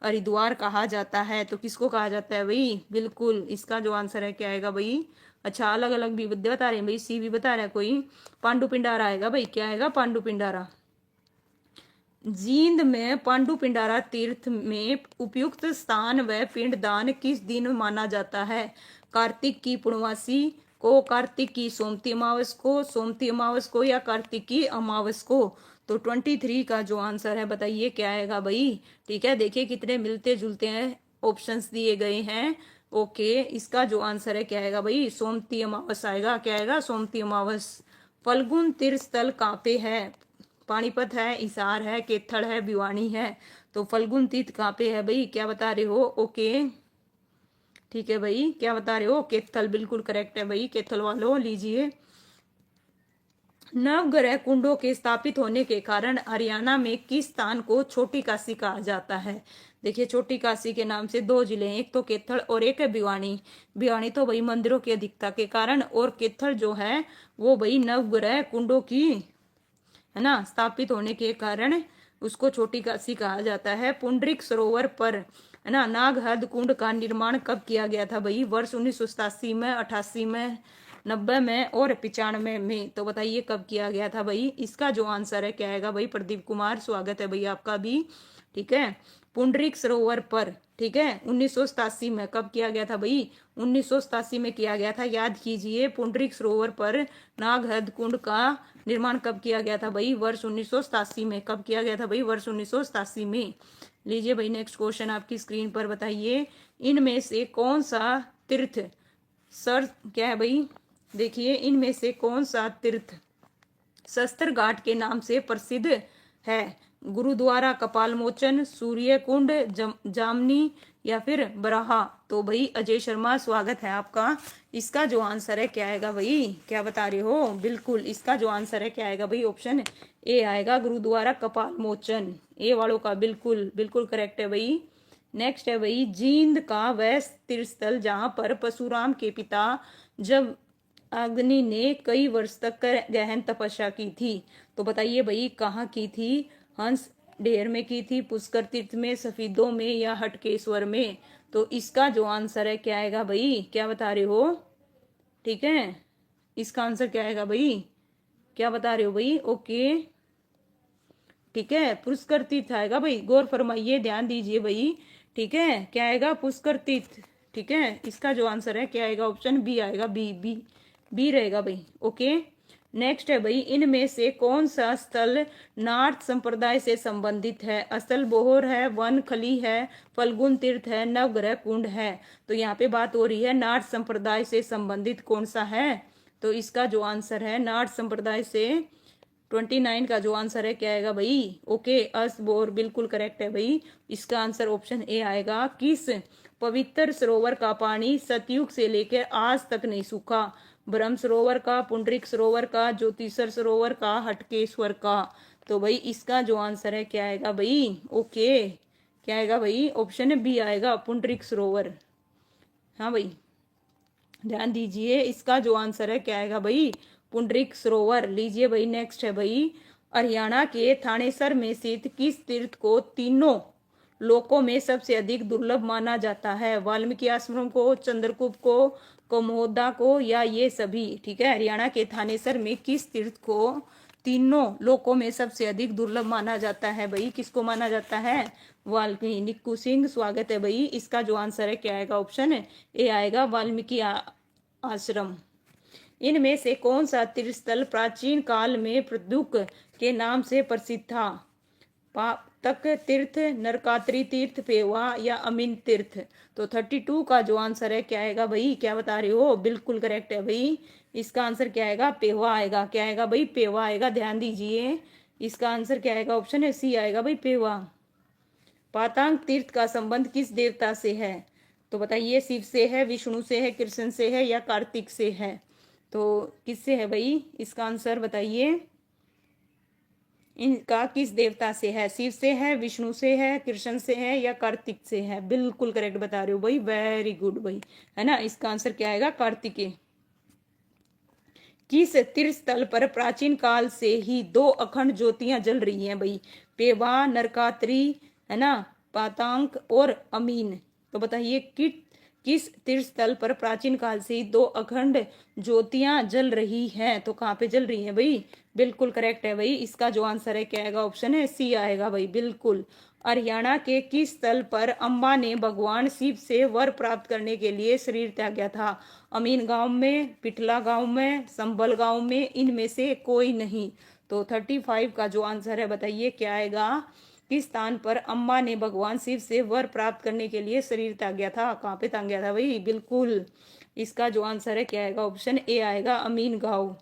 हरिद्वार कहा जाता है? तो किसको कहा जाता है भाई? बिल्कुल, इसका जो आंसर है क्या आएगा भाई? अच्छा, अलग अलग भी बता रहे हैं भाई, सी भी बता रहा है कोई, पांडु पिंडारा आएगा भाई। क्या आएगा? पांडु पिंडारा। जींद में पांडु पिंडारा तीर्थ में उपयुक्त स्थान व पिंडदान किस दिन माना जाता है? कार्तिक की पूर्णवासी को, कार्तिक की सोमती अमावस को, सोमती अमावस को, या कार्तिक की अमावस को? तो 23 का जो आंसर है बताइए क्या आएगा भाई? ठीक है, देखिए कितने मिलते जुलते हैं ऑप्शंस दिए गए हैं। ओके, इसका जो आंसर है क्या आएगा भाई? सोमती अमावस आएगा। क्या आएगा? सोमती अमावस। फल्गुन तीर्थ स्थल कहाँ पे है? पानीपत है, हिसार है, केथड़ है, भिवानी है। तो फल्गुन तीर्थ कहाँ पे है भाई? क्या बता रहे हो? ओके, ठीक है भाई, क्या बता रहे हो? केथल, बिल्कुल करेक्ट है भाई, केथल वालों। लीजिए, नवग्रह कुंडों के स्थापित होने के कारण हरियाणा में किस स्थान को छोटी काशी कहा जाता है? देखिए, छोटी काशी के नाम से दो जिले हैं, एक तो केथल और एक है भिवानी। भिवानी तो भाई मंदिरों की अधिकता के कारण, और केथल जो है वो भाई नवग्रह कुंडों की, है ना, स्थापित होने के कारण उसको छोटी काशी कहा जाता है। पुंडरिक सरोवर पर, है ना, नागहद कुंड का निर्माण कब किया गया था भाई? वर्ष 1987 में, 88 में, 90 में और 95 में। तो बताइए कब किया गया था भाई? इसका जो आंसर है क्या आएगा भाई? प्रदीप कुमार, स्वागत है भाई आपका भी। ठीक है, पुंडरिक सरोवर पर, ठीक है, 1987 में कब किया गया था भाई? 1987 में किया गया था, याद कीजिए। पुंडरिक सरोवर पर नागहद कुंड का निर्माण कब किया गया था भाई? वर्ष 1987 में। कब किया गया था भाई? वर्ष 1987 में। लीजिए भाई नेक्स्ट क्वेश्चन आपकी स्क्रीन पर, बताइए इनमें से कौन सा तीर्थ, सर क्या है भाई? देखिए, इनमें से कौन सा तीर्थ शस्त्र घाट के नाम से प्रसिद्ध है? गुरुद्वारा कपाल मोचन, सूर्य कुंड, जामनी, या फिर बराहा? तो भाई अजय शर्मा, स्वागत है आपका। इसका जो आंसर है क्या आएगा भाई? क्या बता रहे हो? बिल्कुल, इसका जो आंसर है क्या आएगा भाई? ऑप्शन ए आएगा, गुरुद्वारा कपाल मोचन। ए वालों का बिल्कुल बिल्कुल करेक्ट है भाई। नेक्स्ट है भाई जींद का वह तीर्थस्थल जहां पर परशुराम के पिता जब अग्नि ने कई वर्ष तक गहन तपस्या की थी। तो बताइए भाई कहाँ की थी? हंस ढेर में की थी, पुष्कर तीर्थ में, सफीदों में या हटकेश्वर में? तो इसका जो आंसर है क्या आएगा भाई? क्या बता रहे हो? ठीक है, इसका आंसर क्या आएगा भाई? क्या बता रहे हो भाई? ओके, ठीक है, पुष्कर तीर्थ आएगा भाई। गौर फरमाइए, ध्यान दीजिए भाई। ठीक है, क्या आएगा? पुष्कर तीर्थ। ठीक है, इसका जो आंसर है क्या आएगा? ऑप्शन बी आएगा, बी बी बी रहेगा भाई। ओके, नेक्स्ट है भाई, इनमें से कौन सा स्थल नाथ संप्रदाय से संबंधित है? स्थल बोहर है, वन खली है, फल्गुन तीर्थ है, नवग्रह कुंड है? तो यहाँ पे बात हो रही है नाथ संप्रदाय से संबंधित कौन सा है? तो इसका जो आंसर है नाथ संप्रदाय से 29 का जो आंसर है क्या आएगा भाई? ओके, असबोर बिल्कुल करेक्ट है भाई। इसका आंसर ऑप्शन ए आएगा। किस पवित्र सरोवर का पानी सतयुग से लेकर आज तक नहीं सूखा? ब्रह्म सरोवर का, पुंडरिक सरोवर का, ज्योतिषर सरोवर का, हटकेश्वर का? तो भाई इसका जो आंसर है क्या आएगा भाई? ओके, क्या आएगा भाई? ऑप्शन बी आएगा, पुंडरिक सरोवर। हाँ भाई, ध्यान दीजिए, इसका जो आंसर है क्या आएगा भाई? पुंडरिक सरोवर। लीजिए भाई, नेक्स्ट है भाई, हरियाणा के थानेसर में स्थित किस तीर्थ को तीनों लोकों में सबसे अधिक दुर्लभ माना जाता है? वाल्मीकि आश्रम को, चंद्रकूप को, कमोदा को, या ये सभी? ठीक है, हरियाणा के थानेसर में किस तीर्थ को तीनों लोकों में सबसे अधिक दुर्लभ माना जाता है भाई? किसको माना जाता है? वाल्मीकि। निक्कू सिंह स्वागत है भाई। इसका जो आंसर है क्या आएगा? ऑप्शन ए आएगा, वाल्मीकि आश्रम। इनमें से कौन सा तीर्थस्थल प्राचीन काल में प्रद्युक के नाम से प्रसिद्ध था? पातक तीर्थ, नरकात्री तीर्थ, पेवा या अमीन तीर्थ? तो 32 का जो आंसर है क्या आएगा भाई? क्या बता रहे हो? बिल्कुल करेक्ट है भाई। इसका आंसर क्या आएगा? पेवा आएगा। क्या आएगा भाई? पेवा आएगा। ध्यान दीजिए, इसका आंसर क्या आएगा? ऑप्शन है सी आएगा भाई, पेवा। पातांग तीर्थ का संबंध किस देवता से है? तो बताइए, शिव से है, विष्णु से है, कृष्ण से है, या कार्तिक से है? तो किससे है भाई? इसका आंसर बताइए, इनका किस देवता से है? शिव से है, विष्णु से है, कृष्ण से है, या कार्तिक से है? बिल्कुल करेक्ट बता रहे हो भाई, वेरी गुड भाई, है ना। इसका आंसर क्या आएगा? कार्तिकेय। किस तीर्थ स्थल पर प्राचीन काल से ही 2 अखंड ज्योतियां जल रही हैं भाई? पेवा, नरकात्री, है ना, पातांक और अमीन? तो बताइए किस तीर्थ स्थल पर प्राचीन काल से ही 2 अखंड ज्योतियां जल रही हैं? तो कहाँ पे जल रही हैं भाई? बिल्कुल करेक्ट है भाई। इसका जो आंसर है क्या आएगा? ऑप्शन है सी आएगा भाई, बिल्कुल। हरियाणा के किस स्थल पर अम्बा ने भगवान शिव से वर प्राप्त करने के लिए शरीर त्यागा था? अमीन गांव में, पिठला गांव में, संभल गांव में, इनमें से कोई नहीं? तो 35 का जो आंसर है बताइए क्या आएगा? किस स्थान पर अम्बा ने भगवान शिव से वर प्राप्त करने के लिए शरीर त्यागा था? कहाँ पे त्यागा था भाई? बिल्कुल, इसका जो आंसर है क्या आएगा? ऑप्शन ए आएगा, अमीन गांव।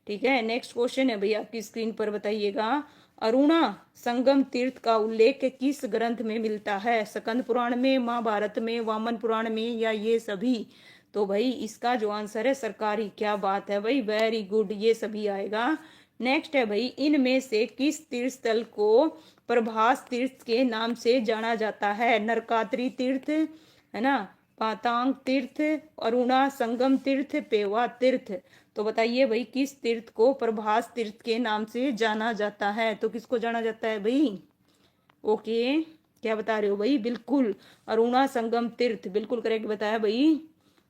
ठीक है, नेक्स्ट क्वेश्चन है भैया आपकी स्क्रीन पर, बताइएगा। अरुणा संगम तीर्थ का उल्लेख किस ग्रंथ में मिलता है? स्कंद पुराण में, महाभारत में, वामन पुराण में, या ये सभी? तो भाई इसका जो आंसर है सरकारी। क्या बात है भाई, वेरी गुड, ये सभी आएगा। नेक्स्ट है भाई, इनमें से किस तीर्थ स्थल को प्रभास तीर्थ के नाम से जाना जाता है? नरकात्री तीर्थ, है ना, पातांग तीर्थ, अरुणा संगम तीर्थ, पेवा तीर्थ? तो बताइए भाई किस तीर्थ को प्रभास तीर्थ के नाम से जाना जाता है? तो किसको जाना जाता है भाई? ओके, क्या बता रहे हो भाई? बिल्कुल अरुणा संगम तीर्थ, बिल्कुल करेक्ट बताया भाई।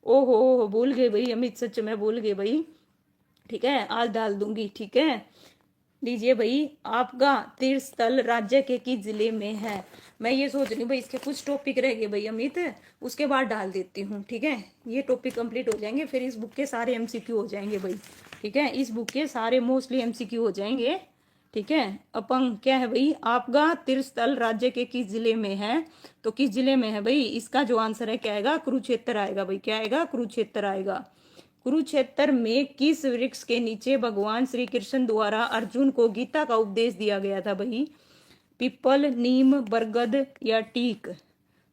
ओहो, भूल गए भाई अमित, सच में भूल गए भाई। ठीक है, आज डाल दूंगी। ठीक है, लीजिए भाई, आपका तीर्थ स्थल राज्य के किस जिले में है? मैं ये सोच रही हूँ भाई, इसके कुछ टॉपिक रह गए भाई अमित, उसके बाद डाल देती हूँ। ठीक है, ये टॉपिक कंप्लीट हो जाएंगे, फिर इस बुक के सारे एमसीक्यू हो जाएंगे भाई। ठीक है, इस बुक के सारे मोस्टली एमसीक्यू हो जाएंगे। ठीक है, अपन क्या है भाई, आपका तीर्थ स्थल राज्य के किस जिले में है? तो किस जिले में है भाई? इसका जो आंसर है क्या आएगा? कुरुक्षेत्र आएगा भाई। क्या आएगा? कुरुक्षेत्र आएगा। कुरुक्षेत्र में किस वृक्ष के नीचे भगवान श्री कृष्ण द्वारा अर्जुन को गीता का उपदेश दिया गया था भाई? पीपल, नीम, बरगद या टीक?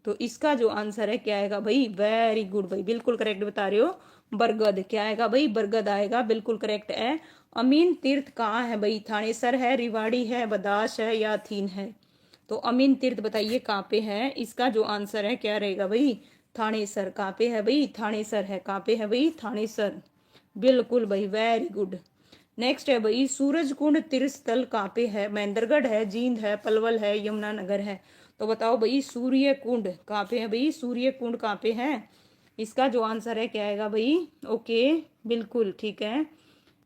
तो इसका जो आंसर है क्या आएगा भाई? वेरी गुड भाई, बिल्कुल करेक्ट बता रहे हो, बरगद। क्या आएगा भाई? बरगद आएगा, बिल्कुल करेक्ट है। अमीन तीर्थ कहाँ है भाई? थानेसर है, रिवाड़ी है, बदाश है, या थीन है? तो अमीन तीर्थ बताइए कहाँ पे है, इसका जो आंसर है क्या रहेगा भाई, थानेसर। कहाँ पे है भाई, थानेसर है। कहाँ पे है भाई, थानेसर। बिल्कुल भाई, वेरी गुड। नेक्स्ट है भाई, सूरज कुंड तीर्थ स्थल कहाँ पे है, महेंद्रगढ़ है, जींद है, पलवल है, यमुनानगर है। तो बताओ भाई, सूर्य कुंड कहाँ पे है भाई, सूर्य कुंड कहाँ पे है, इसका जो आंसर है क्या आएगा भाई, ओके बिल्कुल ठीक है।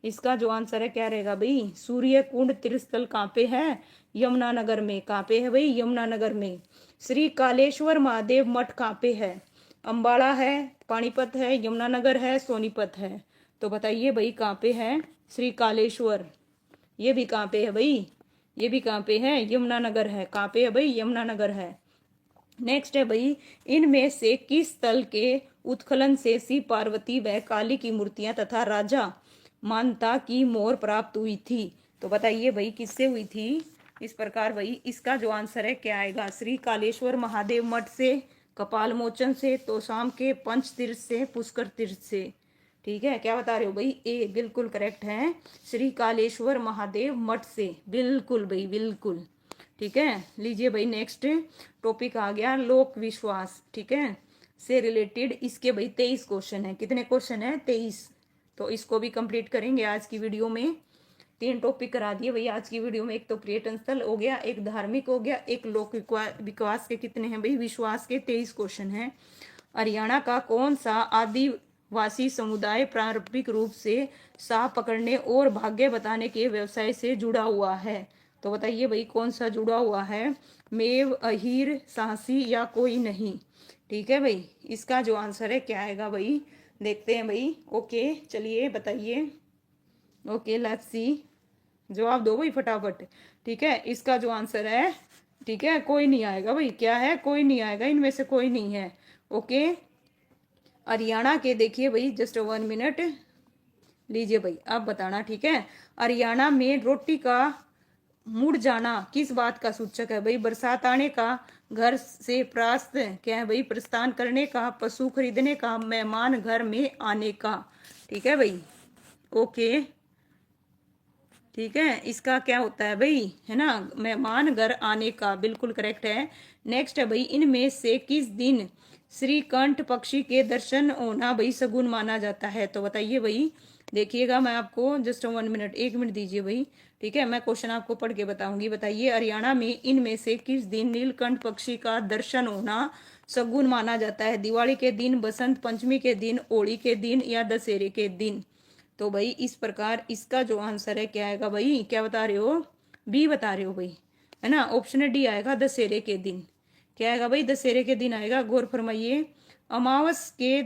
इसका जो आंसर है क्या रहेगा भाई, सूर्य कुंड तीर्थ स्थल कहाँ पे है, यमुनानगर में। कहाँ पे है भाई, यमुनानगर में। श्री कालेश्वर महादेव मठ कहाँ पे है, अंबाला है, पानीपत है, यमुनानगर है, सोनीपत है। तो बताइए भाई कहाँ पे है श्री कालेश्वर, ये भी कहाँ पे है भाई, ये भी कहाँ पे है, यमुनानगर है। कहाँ पे है भाई, यमुनानगर है। नेक्स्ट है भाई, इनमें से किस स्थल के उत्खनन से शिव पार्वती व काली की मूर्तियां तथा राजा मानता की मोहर प्राप्त हुई थी। तो बताइए भाई किससे हुई थी। इस प्रकार भाई इसका जो आंसर है क्या आएगा, श्री कालेश्वर महादेव मठ से, कपाल मोचन से, तोशाम के पंच तीर्थ से, पुष्कर तीर्थ से। ठीक है, क्या बता रहे हो भाई, ए बिल्कुल करेक्ट है, श्री कालेश्वर महादेव मठ से। बिल्कुल भाई बिल्कुल ठीक है। लीजिए भाई नेक्स्ट टॉपिक आ गया लोक विश्वास, ठीक है, से रिलेटेड। इसके भाई 23 क्वेश्चन है। कितने क्वेश्चन है, 23। तो इसको भी कंप्लीट करेंगे आज की वीडियो में। 3 टॉपिक करा दिए भाई आज की वीडियो में। एक तो पर्यटन स्थल हो गया, एक धार्मिक हो गया, एक लोक विकास के कितने हैं भाई, विश्वास के 23 क्वेश्चन हैं। हरियाणा का कौन सा आदिवासी समुदाय पारंपरिक रूप से सांप पकड़ने और भाग्य बताने के व्यवसाय से जुड़ा हुआ है। तो बताइए भाई कौन सा जुड़ा हुआ है, मेव, अहीर, साहसी या कोई नहीं। ठीक है भाई, इसका जो आंसर है क्या आएगा भाई, देखते हैं भाई। ओके चलिए बताइए, ओके लेट्स सी, जवाब दो भाई फटाफट। ठीक है, इसका जो आंसर है, ठीक है, कोई नहीं आएगा भाई, क्या है, कोई नहीं आएगा, इनमें से कोई नहीं है। ओके, हरियाणा के देखिए भाई, जस्ट 1 मिनट लीजिए भाई, आप बताना। ठीक है, हरियाणा में रोटी का मुड़ जाना किस बात का सूचक है भाई, बरसात आने का, घर से प्रास्त क्या है भाई, प्रस्थान करने का, पशु खरीदने का, मेहमान घर में आने का। ठीक है भाई, ओके ठीक है, इसका क्या होता है भाई, है ना, मेहमान घर आने का, बिल्कुल करेक्ट है। नेक्स्ट है भाई, इनमें से किस दिन श्रीकंठ पक्षी के दर्शन होना भाई सगुन माना जाता है। तो बताइए भाई, देखिएगा मैं आपको जस्ट 1 मिनट, 1 मिनट दीजिए भाई। ठीक है, मैं क्वेश्चन आपको पढ़ के बताऊंगी। बताइए, हरियाणा में इनमें से किस दिन नीलकंठ पक्षी का दर्शन होना सगुन माना जाता है, दिवाली के दिन, बसंत पंचमी के दिन, होली के दिन या दशहरे के दिन। तो भाई इस प्रकार इसका जो आंसर है क्या आएगा भाई, क्या बता रहे हो, बी बता रहे हो भाई, है ना, ऑप्शन डी आएगा, दशहरे के दिन। क्या आएगा भाई, दशहरे के दिन आएगा। गौर फरमाइए, अमावस के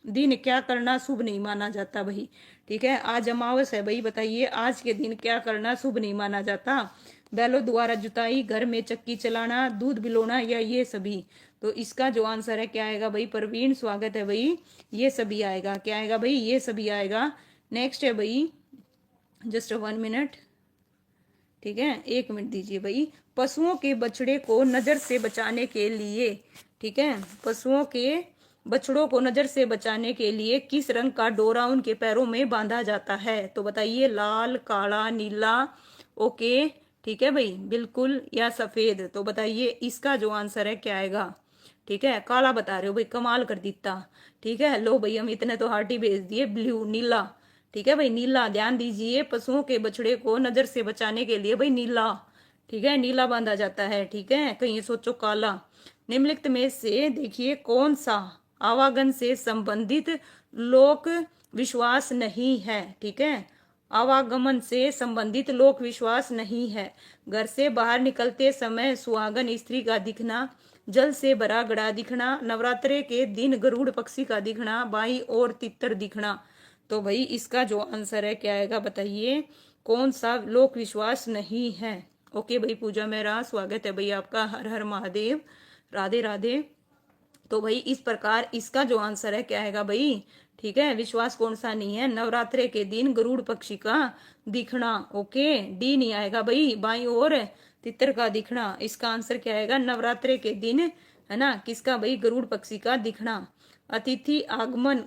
दिन क्या करना शुभ नहीं माना जाता भाई। ठीक है, आज अमावस है भाई, बताइए आज के दिन क्या करना शुभ नहीं माना जाता, बैलों द्वारा जुताई, घर में चक्की चलाना, दूध बिलोना या ये सभी। तो इसका जो आंसर है क्या आएगा भाई, प्रवीण स्वागत है भाई, ये सभी आएगा। क्या आएगा भाई, ये सभी आएगा। नेक्स्ट है भाई, जस्ट 1 मिनट, ठीक है, 1 मिनट दीजिए भाई। पशुओं के बछड़े को नजर से बचाने के लिए, ठीक है, पशुओं के बछड़ों को नजर से बचाने के लिए किस रंग का डोरा उनके पैरों में बांधा जाता है। तो बताइए, लाल, काला, नीला, ओके ठीक है भाई बिल्कुल, या सफेद। तो बताइए इसका जो आंसर है क्या आएगा। ठीक है, काला बता रहे हो भाई, कमाल कर दीता। ठीक है, लो भाई हम इतने तो हार्टी भेज दिए, ब्लू, नीला। ठीक है भाई, नीला, ध्यान दीजिए, पशुओं के बछड़े को नजर से बचाने के लिए भाई नीला, ठीक है, नीला बांधा जाता है। ठीक है, कहीं सोचो काला। निम्नलिखित में से देखिए कौन सा आवागमन से संबंधित लोक विश्वास नहीं है। ठीक है, आवागमन से संबंधित लोक विश्वास नहीं है। घर से बाहर निकलते समय सुहागन स्त्री का दिखना, जल से भरा घड़ा दिखना, नवरात्रे के दिन गरुड़ पक्षी का दिखना, बाई और तितर दिखना। तो भाई इसका जो आंसर है क्या आएगा, बताइए कौन सा लोक विश्वास नहीं है। ओके भाई, पूजा मेरा स्वागत है भाई आपका, हर हर महादेव, राधे राधे। तो भाई इस प्रकार इसका जो आंसर है क्या आएगा भाई, ठीक है, विश्वास कौन सा नहीं है, नवरात्रे के दिन गरुड़ पक्षी का दिखना। ओके, डी नहीं आएगा भाई, बाई और तितर का दिखना। इसका आंसर क्या आएगा, नवरात्रे के दिन, है ना, किसका भाई, गरुड़ पक्षी का दिखना। अतिथि आगमन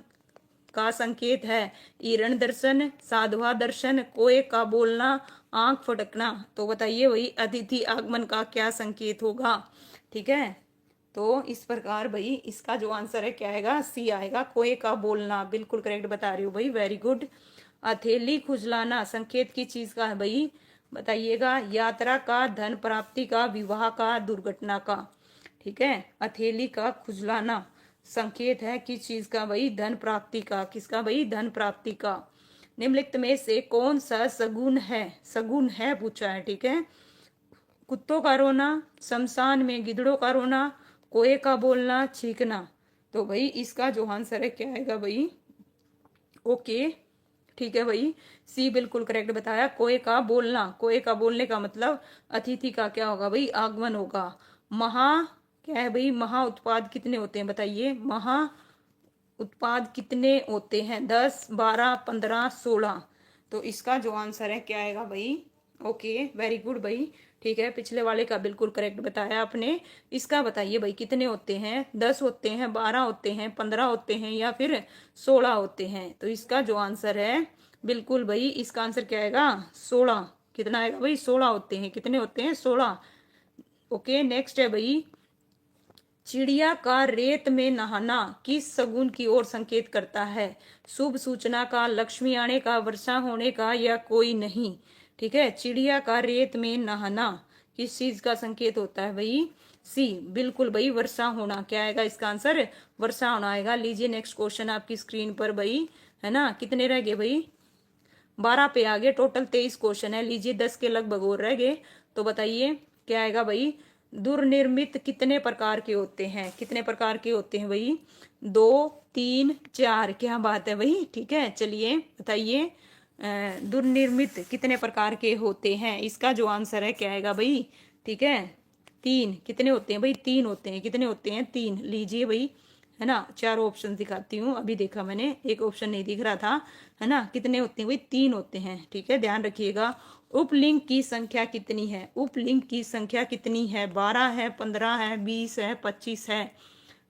का संकेत है? ईरण दर्शन, साधवा दर्शन, कोए का बोलना, आंख फटकना। तो बताइए भाई अतिथि आगमन का क्या संकेत होगा? ठीक है, तो इस प्रकार भाई इसका जो आंसर है क्या आएगा? सी आएगा, कोए का बोलना। बिल्कुल करेक्ट बता रही हूँ भाई, वेरी गुड। हथेली खुजलाना संकेत की चीज का है भाई? बताइएगा। यात्रा का, धन प्राप्ति का, विवाह का, दुर्घटना का। ठीक है, हथेली का खुजलाना संकेत है किस चीज का भाई? धन प्राप्ति का। किसका भाई? धन प्राप्ति का। निम्नलिखित में से कौन सा सगुन है? सगुन है पूछा है। ठीक है, कुत्तों का रोना, शमशान में गिद्धड़ों का रोना, कोए का बोलना, छींकना। तो भाई इसका जो आंसर है क्या आएगा भाई? ओके, ठीक है भाई, सी बिल्कुल करेक्ट बताया, कोए का बोलना। कोए का बोलने का मतलब अतिथि का क्या होगा भाई? आगमन होगा। महा क्या है भाई? महा उत्पाद कितने होते हैं बताइए? महा उत्पाद कितने होते हैं? 10, 12, 15, 16। तो इसका जो आंसर है क्या आएगा भाई? ओके, वेरी गुड भाई। ठीक है, पिछले वाले का बिल्कुल करेक्ट बताया आपने। इसका बताइए भाई कितने होते हैं? 10 होते हैं, 12 होते हैं, 15 होते हैं या फिर 16 होते हैं? तो इसका जो आंसर है बिल्कुल भाई, इसका आंसर क्या आएगा? 16। कितना आएगा भाई? 16 होते हैं। कितने होते हैं? 16। ओके, नेक्स्ट है भाई, चिड़िया का रेत में नहाना किस शगुन की ओर संकेत करता है? शुभ सूचना का, लक्ष्मी आने का, वर्षा होने का, या कोई नहीं? ठीक है, चिड़िया का रेत में नहाना किस चीज का संकेत होता है भाई? सी बिल्कुल भाई, वर्षा होना। क्या आएगा इसका आंसर? वर्षा होना आएगा। लीजिए नेक्स्ट क्वेश्चन आपकी स्क्रीन पर भाई, है ना? कितने रह गए भाई? 12 पे आ गए। टोटल 23 क्वेश्चन है। लीजिए 10 के लगभग और रह गए। तो बताइए क्या आएगा भाई? दुर्निर्मित कितने प्रकार के होते हैं? कितने प्रकार के होते हैं भाई? 2, 3, 4। क्या बात है भाई? ठीक है, चलिए बताइए दुर्निर्मित कितने प्रकार के होते हैं? इसका जो आंसर है क्या आएगा भाई? ठीक है, 3। कितने होते हैं भाई? 3 होते हैं। कितने होते हैं? 3। लीजिए भाई, है ना? 4 ऑप्शन दिखाती हूँ। अभी देखा मैंने, एक ऑप्शन नहीं दिख रहा था, है ना? कितने होते हैं भाई? 3 होते हैं। ठीक है, ध्यान रखिएगा। उपलिंग की संख्या कितनी है? उपलिंग की संख्या कितनी है? 12 है, 15 है, 20 है, 25 है।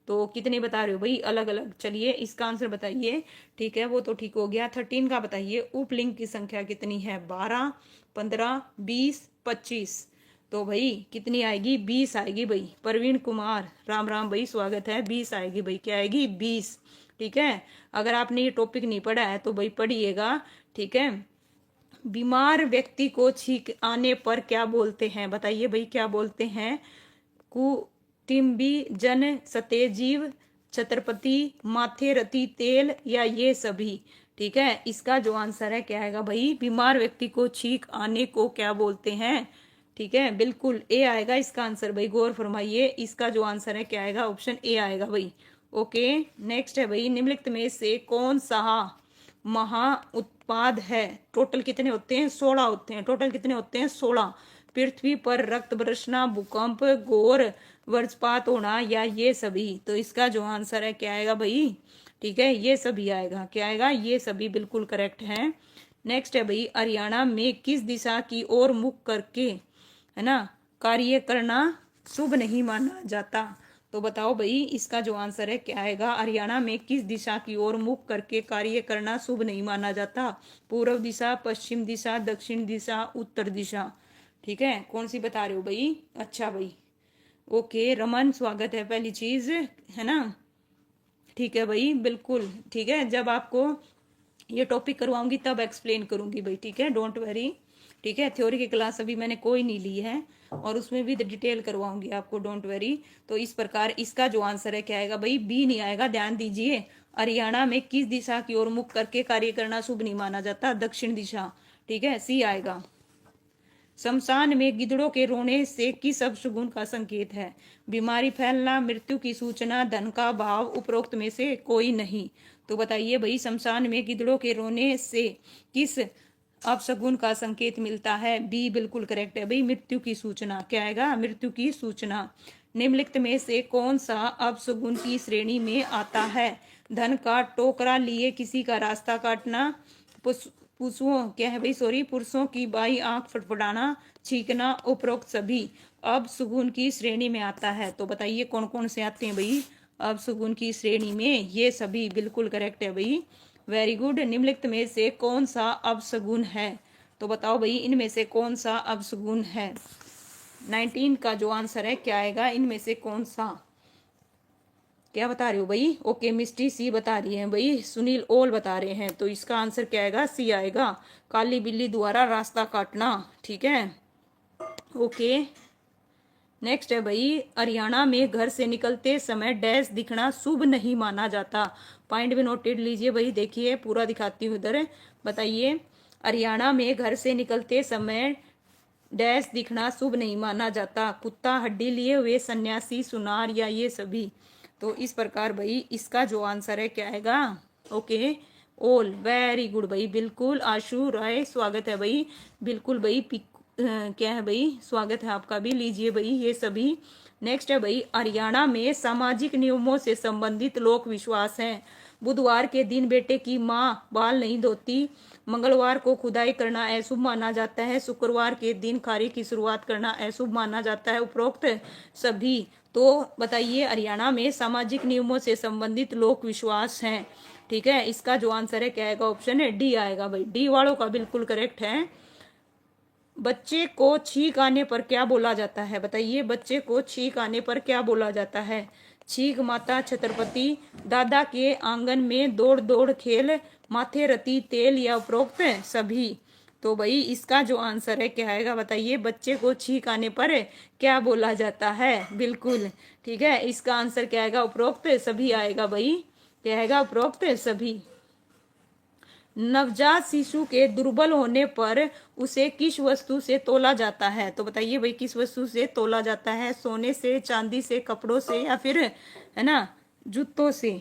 तो कितने बता रहे हो भाई? अलग अलग। चलिए इसका आंसर बताइए। ठीक है, वो तो ठीक हो गया। 13 का बताइए, उपलिंग की संख्या कितनी है? 12, 15, 20, 25। तो भाई कितनी आएगी? 20 आएगी भाई। प्रवीण कुमार, राम राम भाई, स्वागत है। 20 आएगी भाई। क्या आएगी? 20। ठीक है, अगर आपने ये टॉपिक नहीं पढ़ा है तो भाई पढ़िएगा। ठीक है, बीमार व्यक्ति को छींक आने पर क्या बोलते हैं? बताइए भाई क्या बोलते हैं? कुटिम्बी, जन, सतेजीव, छत्रपति, माथे रति तेल, या ये सभी? ठीक है, इसका जो आंसर है क्या आएगा भाई? बीमार व्यक्ति को छींक आने को क्या बोलते हैं? ठीक है, बिल्कुल ए आएगा इसका आंसर भाई। गौर फरमाइए, इसका जो आंसर है क्या आएगा? ऑप्शन ए आएगा भाई। ओके, नेक्स्ट है भाई, निम्नलिखित में से कौन सा महा उत्पाद है? टोटल कितने होते हैं? 16 होते हैं। टोटल कितने होते हैं? 16। पृथ्वी पर रक्त बरसना, भूकंप, घोर वज्रपात होना, या ये सभी? तो इसका जो आंसर है क्या आएगा भाई? ठीक है, ये सभी आएगा। क्या आएगा? ये सभी बिल्कुल करेक्ट है। नेक्स्ट है भाई, हरियाणा में किस दिशा की ओर मुख करके, है ना, कार्य करना शुभ नहीं माना जाता? तो बताओ भाई इसका जो आंसर है क्या आएगा? हरियाणा में किस दिशा की ओर मुख करके कार्य करना शुभ नहीं माना जाता? पूर्व दिशा, पश्चिम दिशा, दक्षिण दिशा, उत्तर दिशा? ठीक है, कौन सी बता रहे हो भाई? अच्छा भाई, ओके रमन, स्वागत है। पहली चीज, है ना? ठीक है भाई, बिल्कुल ठीक है। जब आपको ये टॉपिक करवाऊंगी तब एक्सप्लेन करूंगी भाई। ठीक है, डोंट वेरी। ठीक है, थ्योरी की क्लास अभी मैंने कोई नहीं ली है और उसमें भी डिटेल करवाऊंगी आपको, डोंट वेरी। तो इस प्रकार इसका जो आंसर है क्या आएगा भाई? बी नहीं आएगा, ध्यान दीजिए। हरियाणा में किस दिशा की ओर मुख करके कार्य करना शुभ नहीं माना जाता? दक्षिण दिशा। ठीक है, सी आएगा। शमशान में गिद्धड़ों के रोने से किस अपशगुन का संकेत है? बीमारी फैलना, मृत्यु की सूचना, धन का भाव, उपरोक्त में से कोई नहीं? तो बताइए भाई, शमशान में गिद्धड़ों के रोने से किस अपशगुन का संकेत मिलता है? बी बिल्कुल करेक्ट है भाई, मृत्यु की सूचना। क्या आएगा? मृत्यु की सूचना। निम्नलिखित में से कौन सा अपशगुन की श्रेणी में आता है? धन का टोकरा लिए किसी का रास्ता काटना, पुरुषों क्या है भाई? सॉरी, पुरुषों की बाई आंख फटफटाना, छींकना, उपरोक्त सभी अब सुगुन की श्रेणी में आता है। तो बताइए कौन कौन से आते हैं भाई अब सुगुन की श्रेणी में? ये सभी बिल्कुल करेक्ट है भाई। Very good. निम्नलिखित में से कौन सा अपशगुन है? तो बताओ भाई इनमें से कौन सा अपशगुन है? 19 का जो आंसर है क्या आएगा? इनमें से कौन सा? क्या बता रहे हो भाई? ओके मिस्टी सी बता रही है भाई, सुनील ओल बता रहे हैं। तो इसका आंसर क्या आएगा? सी आएगा। काली बिल्ली द्वारा रास्ता काटना। ठीक है, ओके। नेक्स्ट है भाई, हरियाणा में घर से निकलते समय डैश दिखना शुभ नहीं माना जाता। पॉइंट भी नोटेड लीजिए भाई, देखिए पूरा दिखाती हूँ इधर। बताइए, हरियाणा में घर से निकलते समय डैश दिखना शुभ नहीं माना जाता। कुत्ता, हड्डी लिए हुए सन्यासी, सुनार या ये सभी? तो इस प्रकार भाई इसका जो आंसर है क्या आएगा? ओके, ओल। वेरी गुड भाई, बिल्कुल। आशु राय स्वागत है भाई, बिल्कुल भाई। क्या है भाई? स्वागत है आपका भी, लीजिए भाई ये सभी। नेक्स्ट है भाई, हरियाणा में सामाजिक नियमों से संबंधित लोक विश्वास है। बुधवार के दिन बेटे की माँ बाल नहीं धोती। मंगलवार को खुदाई करना अशुभ माना जाता है। शुक्रवार के दिन कार्य की शुरुआत करना अशुभ माना जाता है। उपरोक्त सभी। तो बताइए, हरियाणा में सामाजिक नियमों से संबंधित लोक विश्वास हैं। ठीक है, इसका जो आंसर है क्या आएगा? ऑप्शन है डी आएगा भाई। डी वालों का बिल्कुल करेक्ट है। बच्चे को छींक आने पर क्या बोला जाता है? बताइए, बच्चे को छींक आने पर क्या बोला जाता है? छींक माता छत्रपति, दादा के आंगन में दौड़ दौड़ खेल, माथे रति तेल या उपरोक्त सभी? तो भाई इसका जो आंसर है क्या आएगा? बताइए, बच्चे को छींक आने पर क्या बोला जाता है? बिल्कुल ठीक है, इसका आंसर क्या आएगा? उपरोक्त सभी आएगा भाई। क्या आएगा? उपरोक्त सभी। नवजात शिशु के दुर्बल होने पर उसे किस वस्तु से तोला जाता है? तो बताइए भाई, किस वस्तु से तोला जाता है? सोने से, चांदी से, कपड़ों से या फिर है ना जूतों से?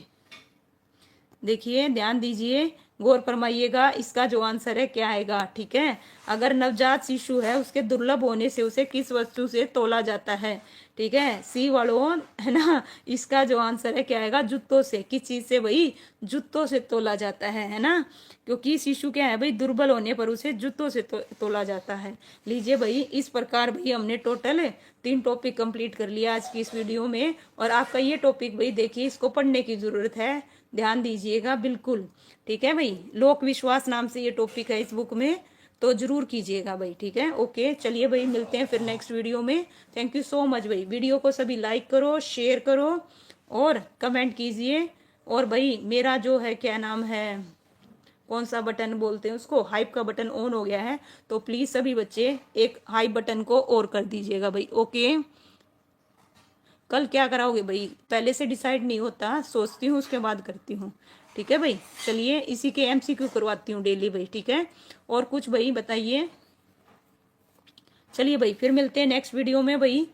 देखिए, ध्यान दीजिए, गौर फरमाइएगा, इसका जो आंसर है क्या आएगा? ठीक है, अगर नवजात शिशु है उसके दुर्लभ होने से उसे किस वस्तु से तोला जाता है? ठीक है, सी वालों, है ना, इसका जो आंसर है क्या आएगा? जूतों से। किस चीज से भाई? जूतों से तोला जाता है ना, क्योंकि शिशु क्या है भाई? दुर्बल होने पर उसे जूतों से तोला जाता है। लीजिए भाई, इस प्रकार भाई हमने टोटल 3 टॉपिक कंप्लीट कर लिया आज की इस वीडियो में। और आपका ये टॉपिक भाई देखिए, इसको पढ़ने की जरूरत है, ध्यान दीजिएगा बिल्कुल। ठीक है भाई, लोक विश्वास नाम से ये टॉपिक है इस बुक में, तो जरूर कीजिएगा भाई। ठीक है, ओके, चलिए भाई मिलते हैं फिर नेक्स्ट वीडियो में। थैंक यू सो मच भाई। वीडियो को सभी लाइक करो, शेयर करो और कमेंट कीजिए। और भाई मेरा जो है क्या नाम है, कौन सा बटन बोलते हैं उसको, हाइप का बटन ऑन हो गया है, तो प्लीज सभी बच्चे एक हाइप बटन को और कर दीजिएगा भाई। ओके, कल क्या कराओगे भाई? पहले से डिसाइड नहीं होता, सोचती हूँ उसके बाद करती हूँ। ठीक है भाई, चलिए इसी के एमसीक्यू करवाती हूँ डेली भाई। ठीक है, और कुछ भाई बताइए। चलिए भाई, फिर मिलते हैं नेक्स्ट वीडियो में भाई।